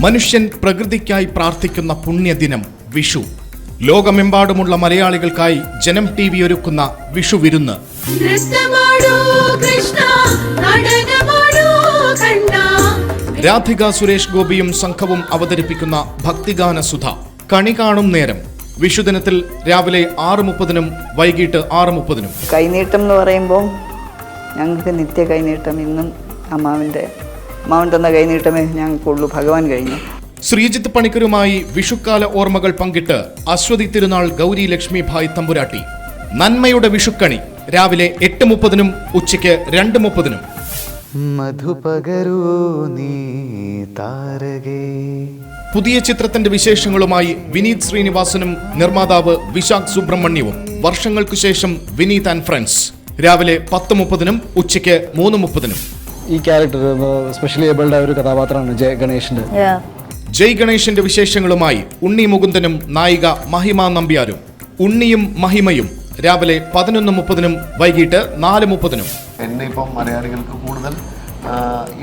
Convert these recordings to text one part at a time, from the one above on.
മനുഷ്യൻ പ്രകൃതിക്കായി പ്രാർത്ഥിക്കുന്ന പുണ്യദിനം വിഷു. ലോകമെമ്പാടുമുള്ള മലയാളികൾക്കായി ജനം TV ഒരുക്കുന്ന വിഷു വിരുന്ന്. രാധിക സുരേഷ് ഗോപിയും സംഘവും അവതരിപ്പിക്കുന്ന ഭക്തിഗാന സുധ. കണി കാണും നേരം. വിഷുദിനത്തിൽ രാവിലെ 6:30 വൈകിട്ട് 6:30. കൈനീട്ടം എന്ന് പറയുമ്പോൾ ഞങ്ങൾക്ക് നിത്യ കൈനീട്ടം. ഇന്നും അമ്മാവൻ തന്ന കൈനീട്ടമേ ഞങ്ങൾക്കുള്ളൂ. ഭഗവാൻ കഴിഞ്ഞു. ശ്രീജിത്ത് പണിക്കരുമായി വിഷുക്കാല ഓർമ്മകൾ പങ്കിട്ട് അശ്വതി തിരുനാൾ ഗൗരി ലക്ഷ്മിഭായ് തമ്പുരാട്ടി. നന്മയുടെ വിഷുക്കണി രാവിലെ 8:30 ഉച്ചയ്ക്ക് 2:30. മധുപകരൂ നീ താരകേ. പുതിയ ചിത്രത്തിന്റെ വിശേഷങ്ങളുമായി വിനീത് ശ്രീനിവാസനും നിർമ്മാതാവ് വിശാഖ് സുബ്രഹ്മണ്യവും. വർഷങ്ങൾക്കു ശേഷം വിനീത് ആൻഡ് ഫ്രണ്ട്സ്. രാവിലെ 10:30 ഉച്ചയ്ക്ക് 3:30. ഈ ക്യാരക്ടർ സ്പെഷ്യലി ഏബിൾഡ് ആയ ഒരു കഥാപാത്രമാണ് ജയ് ഗണേഷിന്റെ വിശേഷങ്ങളുമായി ഉണ്ണി മുകുന്ദനും നായിക മഹിമ നമ്പ്യാരും. ഉണ്ണിയും മഹിമയും രാവിലെ 11:30 വൈകിട്ട് 4:30. എന്നെ ഇപ്പം മലയാളികൾക്ക് കൂടുതൽ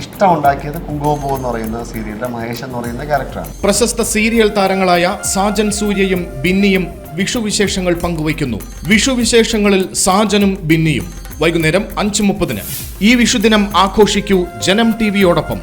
ഇഷ്ടമുണ്ടാക്കിയത് കുങ്കുമപ്പൂ എന്ന് പറയുന്ന സീരിയലിലെ മഹേഷ് എന്ന് പറയുന്ന ക്യാരക്ടറാണ്. പ്രശസ്ത സീരിയൽ താരങ്ങളായ സാജൻ സൂര്യയും ബിന്നിയും വിഷു വിശേഷങ്ങൾ പങ്കുവയ്ക്കുന്നു. വിഷു വിശേഷങ്ങളിൽ സാജനും ബിന്നിയും. വൈകുന്നേരം 5:30. ഈ വിഷുദിനം ആഘോഷിക്കൂ ജനം TV യോടൊപ്പം.